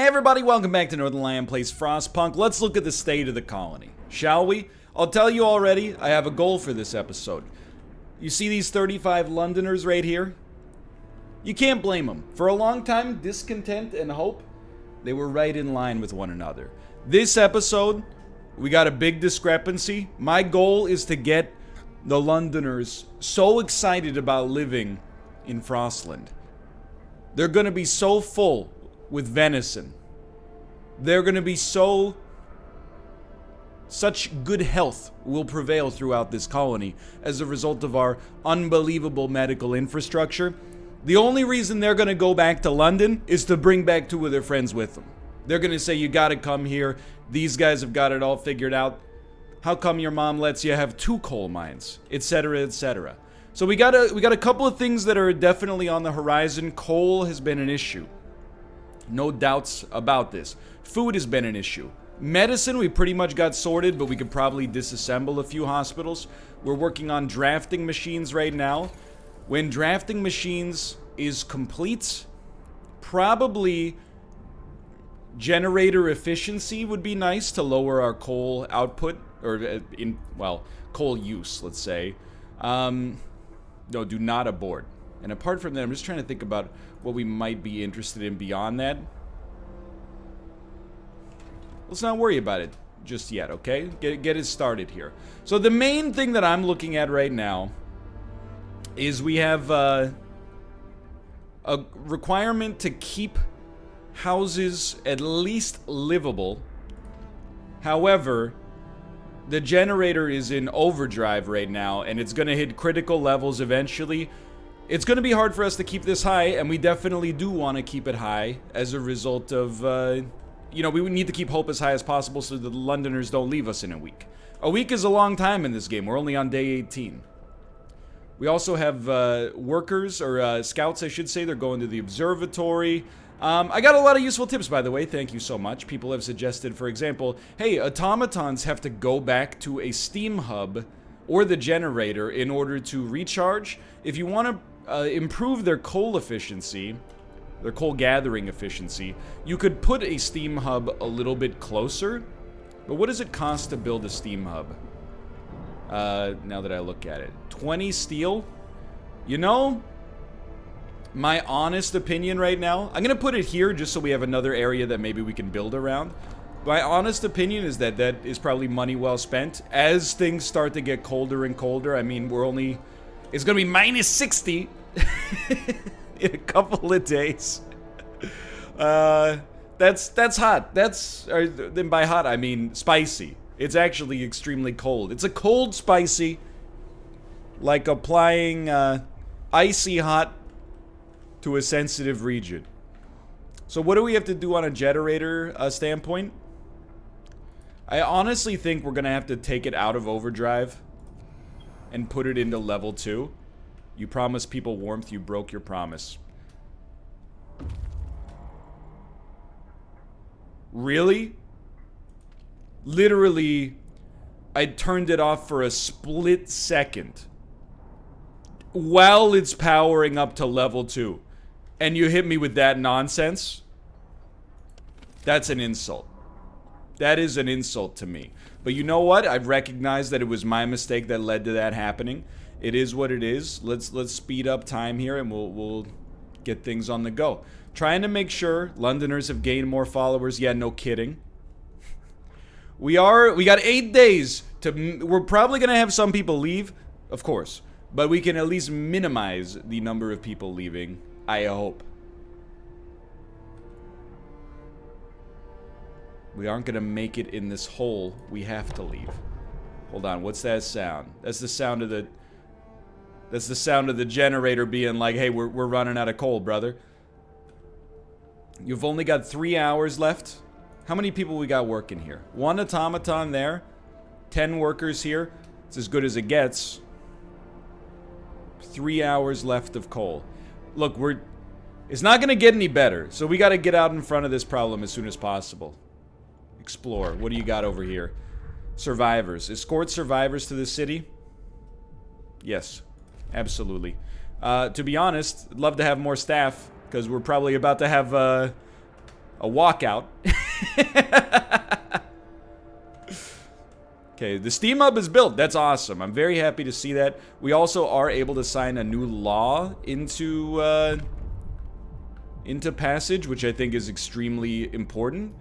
everybody, welcome back to Northernlion plays Frostpunk. Let's look at the state of the colony, shall we? I'll tell you already, I have a goal for this episode. You see these 35 Londoners right here? You can't blame them. For a long time, discontent and hope, they were right in line with one another. This episode, we got a big discrepancy. My goal is to get the Londoners so excited about living in Frostland. They're gonna be so full with venison. They're gonna be such good health will prevail throughout this colony as a result of our unbelievable medical infrastructure. The only reason they're gonna go back to London is to bring back 2 of their friends with them. They're gonna say, you gotta come here. These guys have got it all figured out. How come your mom lets you have 2 coal mines, etc., etc. So we got a couple of things that are definitely on the horizon. Coal has been an issue. No doubts about this. Food has been an issue. Medicine, we pretty much got sorted, but we could probably disassemble a few hospitals. We're working on drafting machines right now. When drafting machines is complete, probably generator efficiency would be nice to lower our coal output, or coal use, let's say. No, do not abort. And apart from that, I'm just trying to think about what we might be interested in beyond that. Let's not worry about it just yet, okay? Get it started here. So the main thing that I'm looking at right now is we have a requirement to keep houses at least livable. However, the generator is in overdrive right now, and it's going to hit critical levels eventually. It's going to be hard for us to keep this high, and we definitely do want to keep it high as a result of, we need to keep hope as high as possible so the Londoners don't leave us in a week. A week is a long time in this game. We're only on day 18. We also have workers, or scouts, I should say. They're going to the observatory. I got a lot of useful tips, by the way. Thank you so much. People have suggested, for example, hey, automatons have to go back to a steam hub or the generator in order to recharge. If you want to improve their coal efficiency, their coal gathering efficiency, you could put a steam hub a little bit closer. But what does it cost to build a steam hub? Now that I look at it. 20 steel? You know, my honest opinion right now, I'm going to put it here just so we have another area that maybe we can build around. My honest opinion is that that is probably money well spent. As things start to get colder and colder, I mean, it's going to be minus 60 in a couple of days. That's hot. Then by hot, I mean spicy. It's actually extremely cold. It's a cold spicy, like applying icy hot to a sensitive region. So what do we have to do on a generator standpoint? I honestly think we're going to have to take it out of overdrive and put it into level 2. You promised people warmth, you broke your promise. Really? Literally, I turned it off for a split second while it's powering up to level 2. And you hit me with that nonsense? That's an insult. That is an insult to me. But you know what? I've recognized that it was my mistake that led to that happening. It is what it is. Let's speed up time here and we'll get things on the go. Trying to make sure Londoners have gained more followers. Yeah, no kidding. We got 8 days to... We're probably going to have some people leave, of course. But we can at least minimize the number of people leaving, I hope. We aren't going to make it in this hole. We have to leave. Hold on, what's that sound? That's the sound of the... That's the sound of the generator being like, hey, we're running out of coal, brother. You've only got 3 hours left. How many people we got working here? 1 automaton there. 10 workers here. It's as good as it gets. 3 hours left of coal. Look, it's not going to get any better. So we got to get out in front of this problem as soon as possible. Explore. What do you got over here? Survivors. Escort survivors to the city? Yes. Absolutely. To be honest, I'd love to have more staff, because we're probably about to have a walkout. Okay, the Steam Hub is built. That's awesome. I'm very happy to see that. We also are able to sign a new law into passage, which I think is extremely important.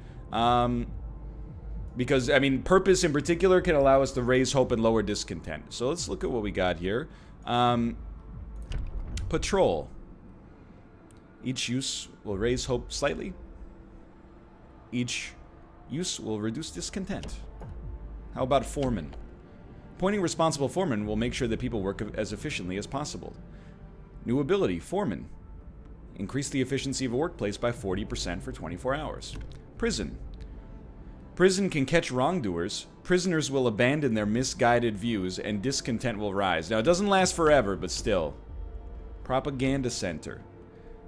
Because, I mean, purpose in particular can allow us to raise hope and lower discontent. So let's look at what we got here. Patrol. Each use will raise hope slightly. Each use will reduce discontent. How about foreman? Appointing responsible foreman will make sure that people work as efficiently as possible. New ability, foreman. Increase the efficiency of a workplace by 40% for 24 hours. Prison. Prison can catch wrongdoers. Prisoners will abandon their misguided views and discontent will rise. Now, it doesn't last forever, but still. Propaganda center.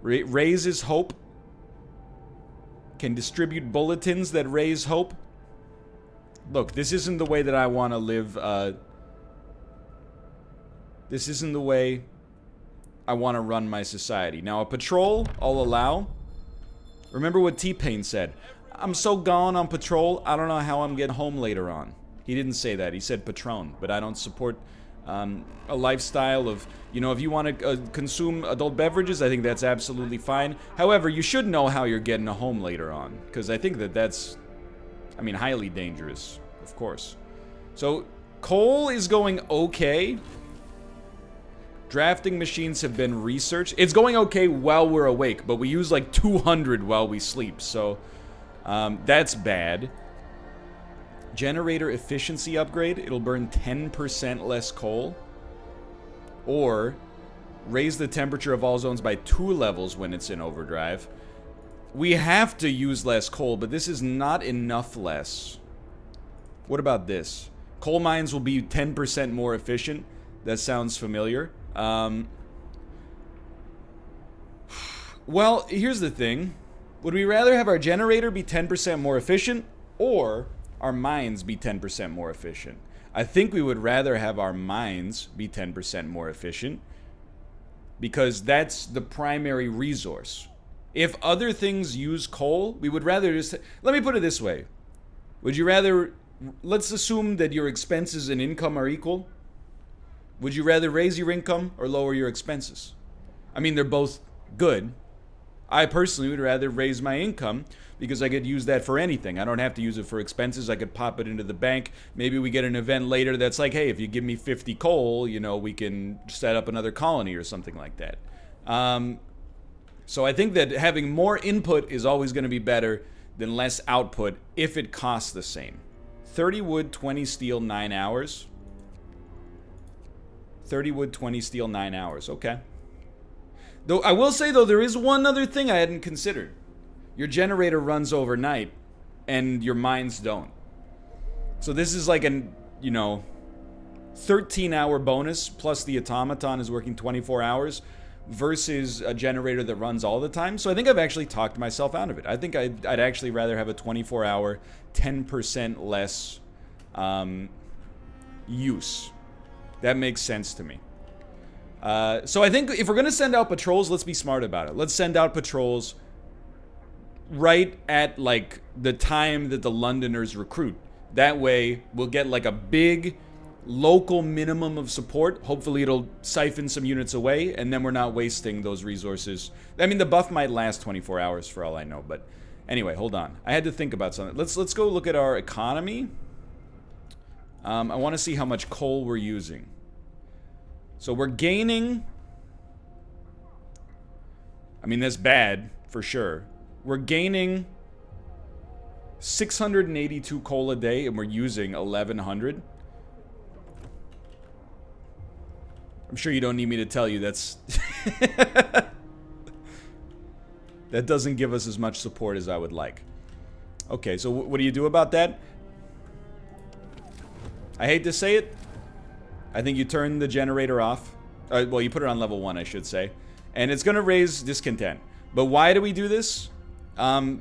Raises hope. Can distribute bulletins that raise hope. Look, this isn't the way that I want to live. This isn't the way I want to run my society. Now, a patrol, I'll allow. Remember what T-Pain said. I'm so gone on patrol, I don't know how I'm getting home later on. He didn't say that. He said Patron. But I don't support a lifestyle of, you know, if you want to consume adult beverages, I think that's absolutely fine. However, you should know how you're getting home later on. Because I think that that's, I mean, highly dangerous, of course. So, coal is going okay. Drafting machines have been researched. It's going okay while we're awake, but we use like 200 while we sleep, so that's bad. Generator efficiency upgrade. It'll burn 10% less coal. Or raise the temperature of all zones by 2 levels when it's in overdrive. We have to use less coal, but this is not enough less. What about this? Coal mines will be 10% more efficient. That sounds familiar. Well, here's the thing. Would we rather have our generator be 10% more efficient or our mines be 10% more efficient? I think we would rather have our mines be 10% more efficient because that's the primary resource. If other things use coal, we would rather just... Let me put it this way. Would you rather... Let's assume that your expenses and income are equal. Would you rather raise your income or lower your expenses? I mean, they're both good. I personally would rather raise my income because I could use that for anything. I don't have to use it for expenses. I could pop it into the bank. Maybe we get an event later that's like, hey, if you give me 50 coal, you know, we can set up another colony or something like that. So I think that having more input is always going to be better than less output if it costs the same. 30 wood, 20 steel, 9 hours. 30 wood, 20 steel, 9 hours. Okay. Though I will say, though, there is one other thing I hadn't considered. Your generator runs overnight, and your mines don't. So this is like an, 13-hour bonus, plus the automaton is working 24 hours, versus a generator that runs all the time. So I think I've actually talked myself out of it. I think I'd actually rather have a 24-hour, 10% less use. That makes sense to me. So I think if we're going to send out patrols, let's be smart about it. Let's send out patrols right at, like, the time that the Londoners recruit. That way, we'll get, like, a big local minimum of support. Hopefully it'll siphon some units away, and then we're not wasting those resources. I mean, the buff might last 24 hours for all I know, but anyway, hold on. I had to think about something. Let's go look at our economy. I want to see how much coal we're using. So we're gaining... I mean, that's bad, for sure. We're gaining 682 coal a day, and we're using 1,100. I'm sure you don't need me to tell you that's... That doesn't give us as much support as I would like. Okay, so what do you do about that? I hate to say it. I think you turn the generator off. Well, you put it on level 1, I should say. And it's going to raise discontent. But why do we do this?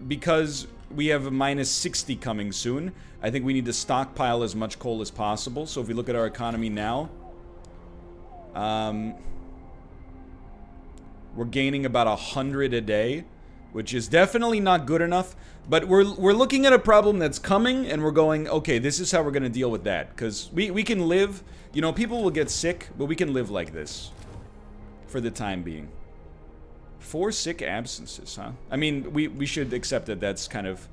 Because we have a minus 60 coming soon. I think we need to stockpile as much coal as possible. So if we look at our economy now, we're gaining about 100 a day. which is definitely not good enough. But we're looking at a problem that's coming, and we're going, okay, this is how we're going to deal with that. Because we can live, you know, people will get sick, but we can live like this for the time being. 4 sick absences, huh? I mean, we should accept that that's kind of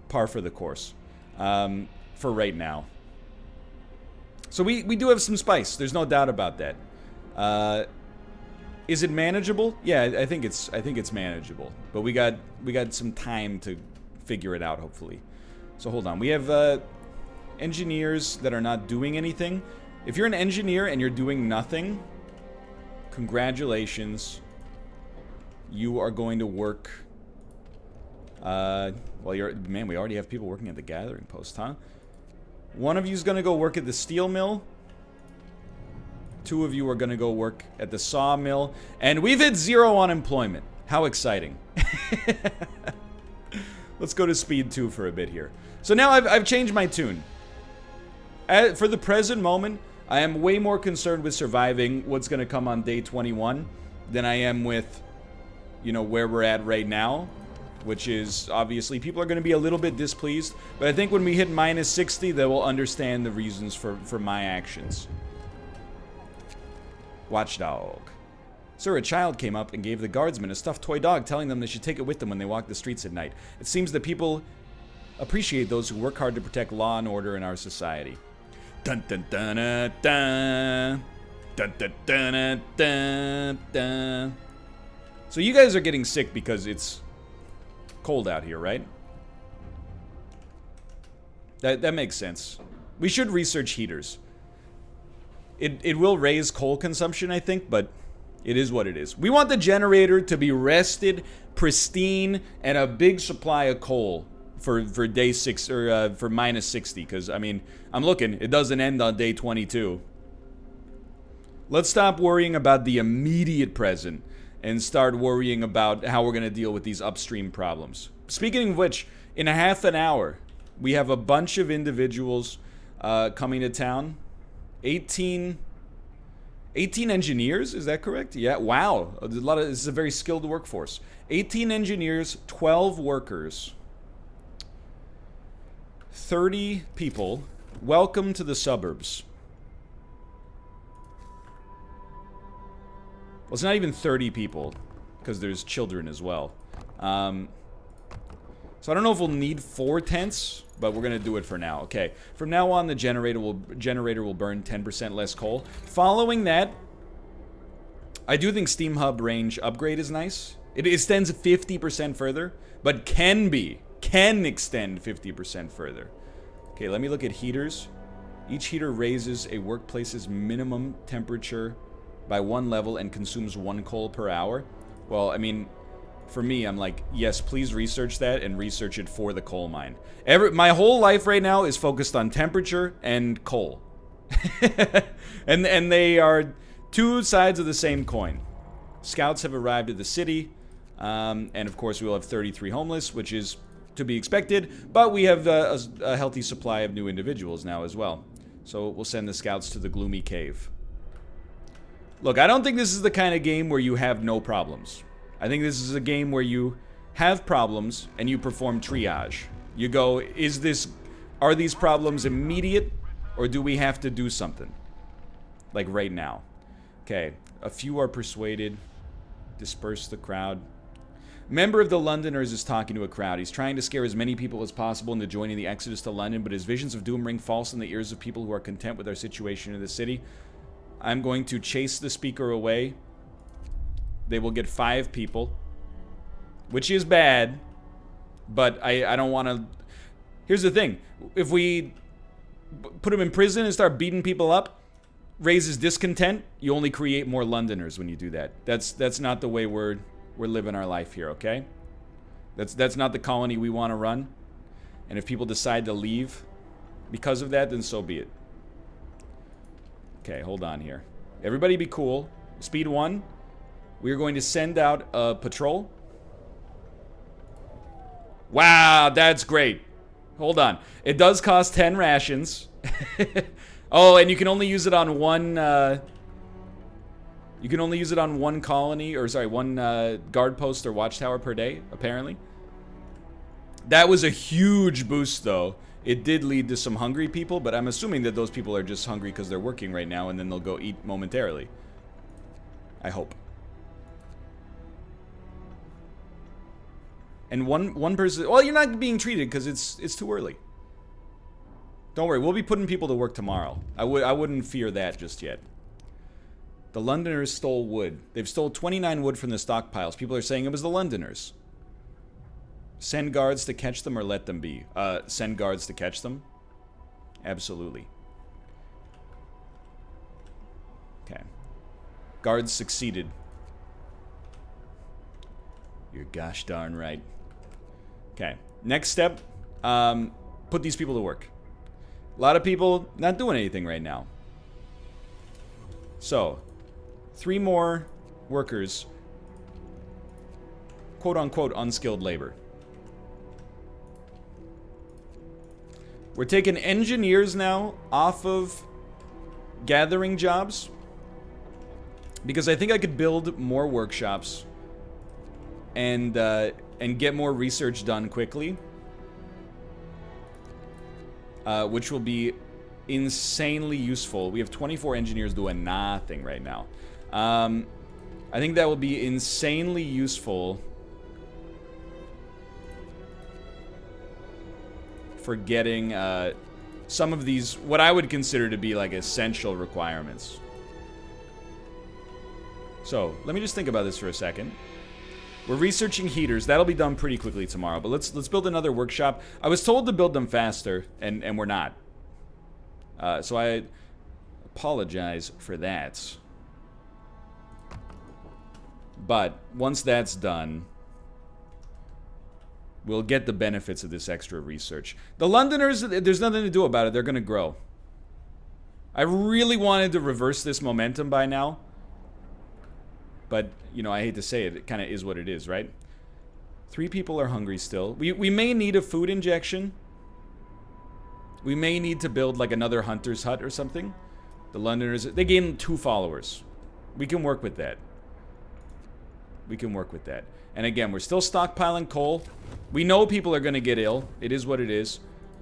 par for the course for right now. So we do have some spice. There's no doubt about that. Is it manageable? Yeah, I think it's manageable. But we got some time to figure it out, hopefully. So hold on. We have engineers that are not doing anything. If you're an engineer and you're doing nothing, congratulations. You are going to work. Well, man, we already have people working at the gathering post, huh? One of you is going to go work at the steel mill. 2 of you are going to go work at the sawmill. And we've hit 0 unemployment. How exciting. Let's go to speed 2 for a bit here. So now I've changed my tune. For the present moment, I am way more concerned with surviving what's going to come on day 21 than I am with, you know, where we're at right now. Which is, obviously, people are going to be a little bit displeased. But I think when we hit minus 60, they will understand the reasons for my actions. Watchdog. Sir, a child came up and gave the guardsmen a stuffed toy dog, telling them they should take it with them when they walk the streets at night. It seems that people appreciate those who work hard to protect law and order in our society. Dun dun dun dun dun. Dun dun dun dun dun. So you guys are getting sick because it's cold out here, right? That makes sense. We should research heaters. It will raise coal consumption, I think, but it is what it is. We want the generator to be rested, pristine, and a big supply of coal for day 6 or for minus 60. Because I mean, I'm looking. It doesn't end on day 22. Let's stop worrying about the immediate present and start worrying about how we're going to deal with these upstream problems. Speaking of which, in a half an hour, we have a bunch of individuals coming to town. 18 engineers, is that correct? Yeah, wow. This is a very skilled workforce. 18 engineers, 12 workers, 30 people. Welcome to the suburbs. Well, it's not even 30 people, because there's children as well. So I don't know if we'll need 4 tents, but we're going to do it for now. Okay, from now on, the generator will burn 10% less coal. Following that, I do think Steam Hub range upgrade is nice. It extends 50% further, but can extend 50% further. Okay, let me look at heaters. Each heater raises a workplace's minimum temperature by 1 level and consumes 1 coal per hour. Well, I mean, for me, I'm like, yes, please research that and research it for the coal mine. My whole life right now is focused on temperature and coal. and they are 2 sides of the same coin. Scouts have arrived at the city, and of course we will have 33 homeless, which is to be expected, but we have a healthy supply of new individuals now as well. So we'll send the scouts to the gloomy cave. Look, I don't think this is the kind of game where you have no problems. I think this is a game where you have problems and you perform triage. You go, are these problems immediate, or do we have to do something? Like right now. Okay, a few are persuaded. Disperse the crowd. Member of the Londoners is talking to a crowd. He's trying to scare as many people as possible into joining the exodus to London, but his visions of doom ring false in the ears of people who are content with their situation in the city. I'm going to chase the speaker away. They will get 5 people, which is bad, but I don't want to... Here's the thing. If we put him in prison and start beating people up, raises discontent, you only create more Londoners when you do that. That's not the way we're living our life here, okay? That's not the colony we want to run. And if people decide to leave because of that, then so be it. Okay, hold on here. Everybody be cool. Speed 1. We are going to send out a patrol. Wow, that's great. Hold on. It does cost 10 rations. Oh, and you can only use it on one You can only use it on one colony, or sorry, one guard post or watchtower per day, apparently. That was a huge boost, though. It did lead to some hungry people, but I'm assuming that those people are just hungry because they're working right now, and then they'll go eat momentarily. I hope. And one person... Well, you're not being treated because it's too early. Don't worry, we'll be putting people to work tomorrow. I wouldn't fear that just yet. The Londoners stole wood. They've stole 29 wood from the stockpiles. People are saying it was the Londoners. Send guards to catch them or let them be? Send guards to catch them? Absolutely. Okay. Guards succeeded. You're gosh darn right. Okay. Next step, put these people to work. A lot of people not doing anything right now. So, 3 more workers. Quote unquote unskilled labor. We're taking engineers now off of gathering jobs. Because I think I could build more workshops and get more research done quickly. Which will be insanely useful. We have 24 engineers doing nothing right now. I think that will be insanely useful for getting some of these, what I would consider to be like essential requirements. So, let me just think about this for a second. We're researching heaters. That'll be done pretty quickly tomorrow, but let's build another workshop. I was told to build them faster, and we're not. So I apologize for that. But once that's done, we'll get the benefits of this extra research. The Londoners, there's nothing to do about it. They're going to grow. I really wanted to reverse this momentum by now. But, you know, I hate to say it. It kind of is what it is, right? 3 people are hungry still. We may need a food injection. We may need to build, like, another hunter's hut or something. The Londoners, they gained 2 followers. We can work with that. We can work with that. And again, we're still stockpiling coal. We know people are going to get ill. It is what it is.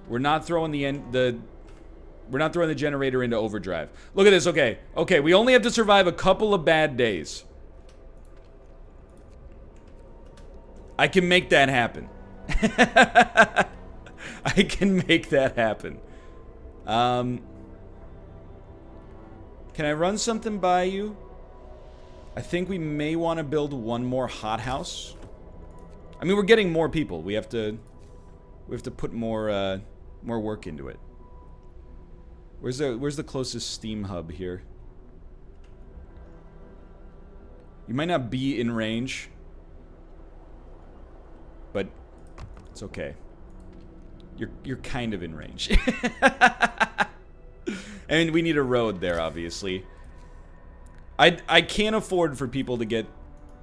We're not throwing we're not throwing the generator into overdrive. Look at this. Okay. Okay, we only have to survive a couple of bad days. I can make that happen. I can make that happen. Can I run something by you? I think we may want to build one more hothouse. I mean, we're getting more people. We have to put more work into it. Where's the closest steam hub here? You might not be in range, but it's okay. You're kind of in range. And we need a road there, obviously. I can't afford for people to get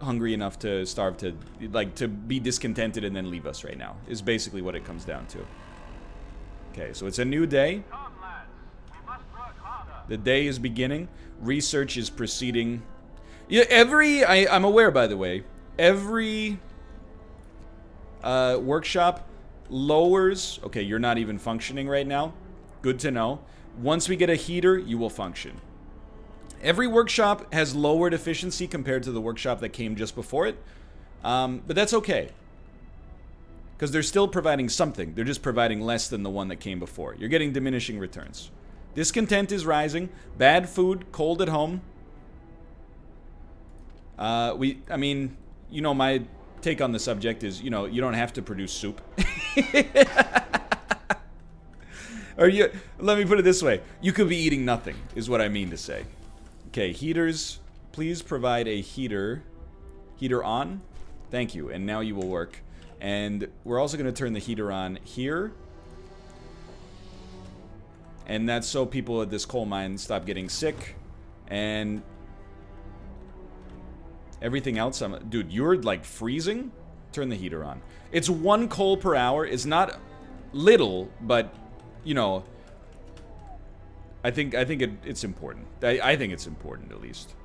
hungry enough to starve, to be discontented and then leave us right now, is basically what it comes down to. Okay, so it's a new day. The day is beginning. Research is proceeding. Yeah, I'm aware, by the way, every workshop lowers... Okay, you're not even functioning right now. Good to know. Once we get a heater, you will function. Every workshop has lowered efficiency compared to the workshop that came just before it. But that's okay. Because they're still providing something. They're just providing less than the one that came before. You're getting diminishing returns. Discontent is rising. Bad food, cold at home. I mean, you know, my take on the subject is, you know, you don't have to produce soup. Or let me put it this way. You could be eating nothing, is what I mean to say. Okay, heaters. Please provide a heater. Heater on. Thank you. And now you will work. And we're also going to turn the heater on here. And that's so people at this coal mine stop getting sick. And everything else, dude, you're like freezing? Turn the heater on. It's 1 coal per hour. It's not little, but, you know, I think it's important. I think it's important, at least.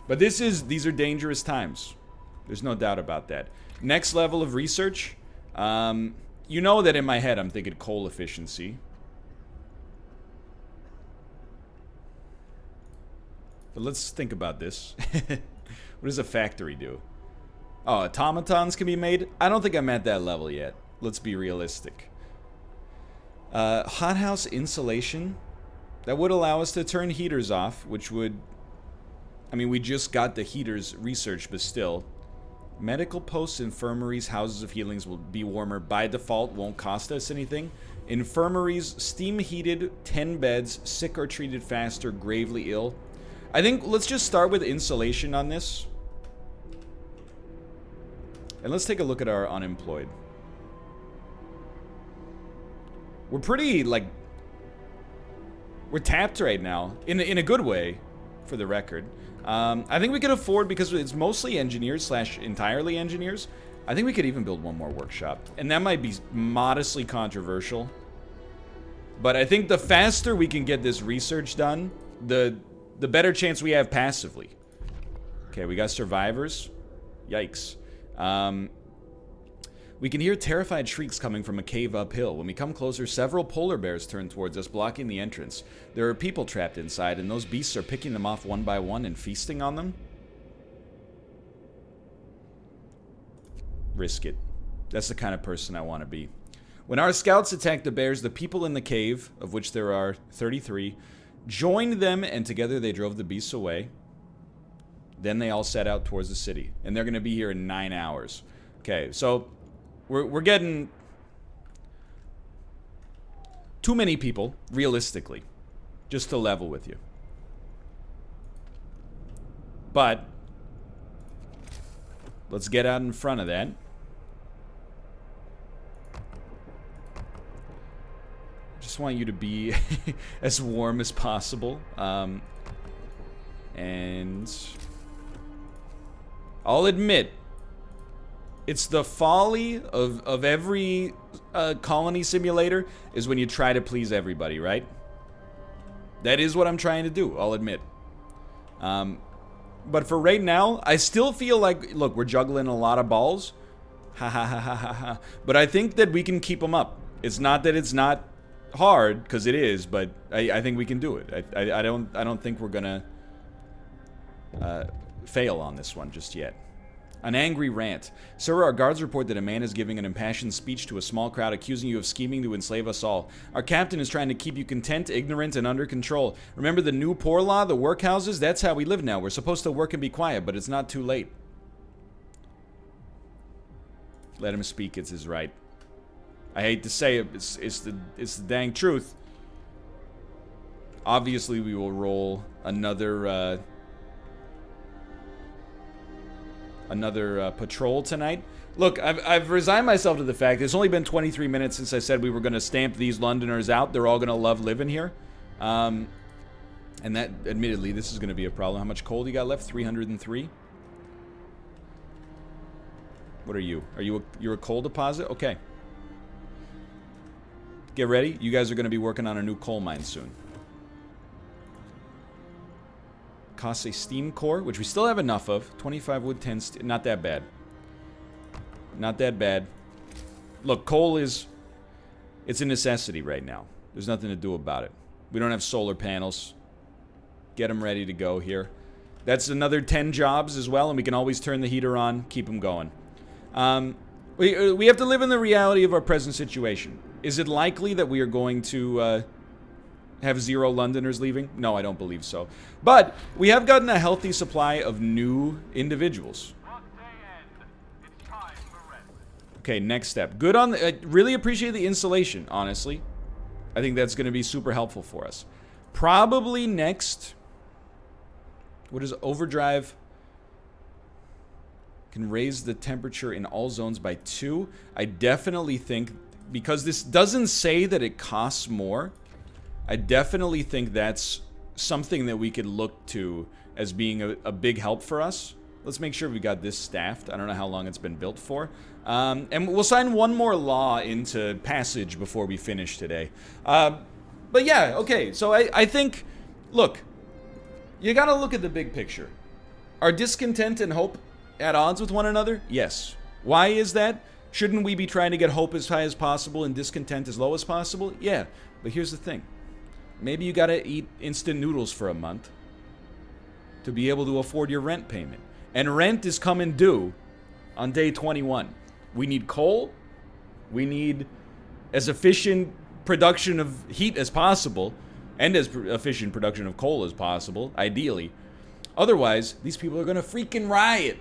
But these are dangerous times. There's no doubt about that. Next level of research. You know that in my head I'm thinking coal efficiency. But let's think about this. What does a factory do? Oh, automatons can be made? I don't think I'm at that level yet. Let's be realistic. Hothouse insulation. That would allow us to turn heaters off, which would... I mean, we just got the heaters researched, but still. Medical posts, infirmaries, houses of healings will be warmer by default, won't cost us anything. Infirmaries, steam heated, 10 beds, sick or treated faster, gravely ill. I think let's just start with insulation on this. And let's take a look at our unemployed. We're pretty, like... We're tapped right now, in a good way, for the record. I think we could afford, because it's mostly engineers / entirely engineers, I think we could even build one more workshop. And that might be modestly controversial. But I think the faster we can get this research done, the better chance we have passively. Okay, we got survivors. Yikes. We can hear terrified shrieks coming from a cave uphill. When we come closer, several polar bears turn towards us, blocking the entrance. There are people trapped inside, and those beasts are picking them off one by one and feasting on them. Risk it. That's the kind of person I want to be. When our scouts attacked the bears, the people in the cave, of which there are 33, joined them, and together they drove the beasts away. Then they all set out towards the city, and they're going to be here in 9 hours. Okay, so we're getting too many people, realistically, just to level with you. But let's get out in front of that. Just want you to be as warm as possible. And I'll admit, it's the folly of every colony simulator is when you try to please everybody, right? That is what I'm trying to do, I'll admit. But for right now, I still feel like, look, we're juggling a lot of balls. Ha ha ha ha ha ha. But I think that we can keep them up. It's not that it's not hard, because it is, but I think we can do it. I don't think we're gonna fail on this one just yet. An angry rant. Sir, our guards report that a man is giving an impassioned speech to a small crowd, accusing you of scheming to enslave us all. Our captain is trying to keep you content, ignorant, and under control. Remember the new poor law, the workhouses? That's how we live now. We're supposed to work and be quiet, but it's not too late. Let him speak, it's his right. I hate to say it, it's the dang truth. Obviously, we will roll another patrol tonight. Look, I've resigned myself to the fact it's only been 23 minutes since I said we were going to stamp these Londoners out. They're all going to love living here. And that, admittedly, this is going to be a problem. How much coal you got left? 303? What are you? You're a coal deposit? Okay. Get ready. You guys are going to be working on a new coal mine soon. Costs a steam core, which we still have enough of. 25 wood, 10 steel. Not that bad. Not that bad. Look, coal is... It's a necessity right now. There's nothing to do about it. We don't have solar panels. Get them ready to go here. That's another 10 jobs as well, and we can always turn the heater on, keep them going. We have to live in the reality of our present situation. Is it likely that we are going to... have 0 Londoners leaving? No, I don't believe so. But we have gotten a healthy supply of new individuals. Okay, next step. Good on the... I really appreciate the installation, honestly. I think that's going to be super helpful for us. Probably next... What is overdrive? Can raise the temperature in all zones by 2. I definitely think... Because this doesn't say that it costs more... I definitely think that's something that we could look to as being a big help for us. Let's make sure we got this staffed. I don't know how long it's been built for. And we'll sign one more law into passage before we finish today. But yeah, okay. So I think, look, you gotta look at the big picture. Are discontent and hope at odds with one another? Yes. Why is that? Shouldn't we be trying to get hope as high as possible and discontent as low as possible? Yeah, but here's the thing. Maybe you gotta eat instant noodles for a month to be able to afford your rent payment. And rent is coming due on day 21. We need coal. We need as efficient production of heat as possible, and as efficient production of coal as possible, ideally. Otherwise, these people are gonna freaking riot.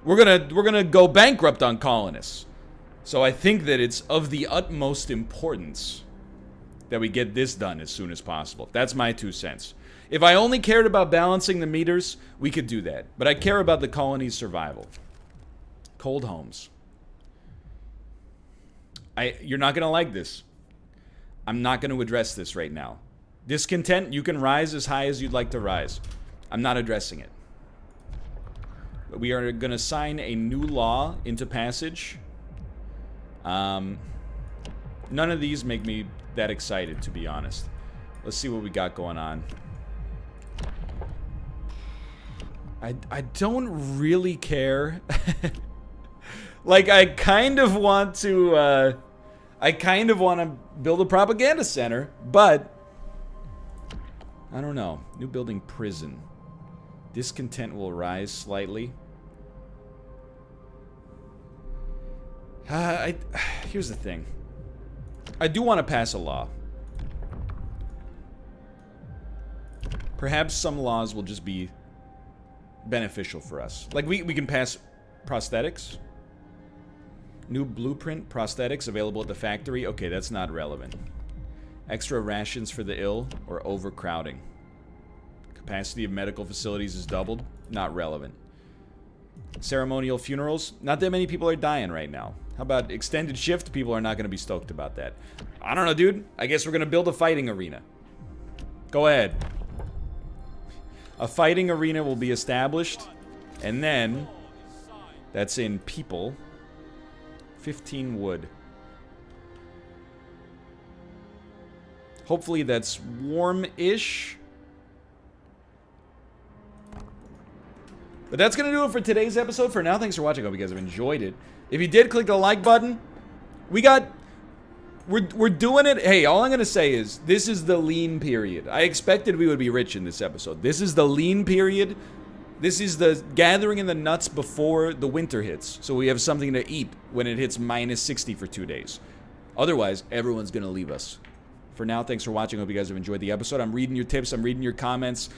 We're gonna go bankrupt on colonists. So I think that it's of the utmost importance that we get this done as soon as possible. That's my 2 cents. If I only cared about balancing the meters, we could do that. But I care about the colony's survival. Cold homes. You're not gonna like this. I'm not gonna address this right now. Discontent, you can rise as high as you'd like to rise. I'm not addressing it. But we are gonna sign a new law into passage. None of these make me that excited, to be honest. Let's see what we got going on. I don't really care. Like, I kind of want to build a propaganda center, but I don't know. New building prison. Discontent will rise slightly. Here's the thing. I do want to pass a law. Perhaps some laws will just be beneficial for us. Like, we can pass prosthetics. New blueprint prosthetics available at the factory. Okay, that's not relevant. Extra rations for the ill or overcrowding. Capacity of medical facilities is doubled. Not relevant. Ceremonial funerals. Not that many people are dying right now. How about extended shift? People are not going to be stoked about that. I don't know, dude. I guess we're going to build a fighting arena. Go ahead. A fighting arena will be established. And then, that's in people. 15 wood. Hopefully that's warm-ish. But that's going to do it for today's episode. For now, thanks for watching. I hope you guys have enjoyed it. If you did, click the like button. We're doing it. Hey, all I'm going to say is, this is the lean period. I expected we would be rich in this episode. This is the lean period. This is the gathering in the nuts before the winter hits. So we have something to eat when it hits -60 for 2 days. Otherwise, everyone's going to leave us. For now, thanks for watching. I hope you guys have enjoyed the episode. I'm reading your tips. I'm reading your comments.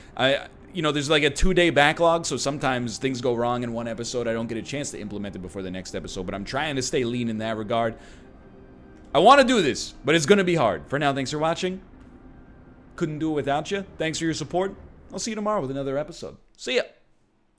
You know, there's like a 2-day backlog, so sometimes things go wrong in one episode. I don't get a chance to implement it before the next episode, but I'm trying to stay lean in that regard. I want to do this, but it's going to be hard. For now, thanks for watching. Couldn't do it without you. Thanks for your support. I'll see you tomorrow with another episode. See ya.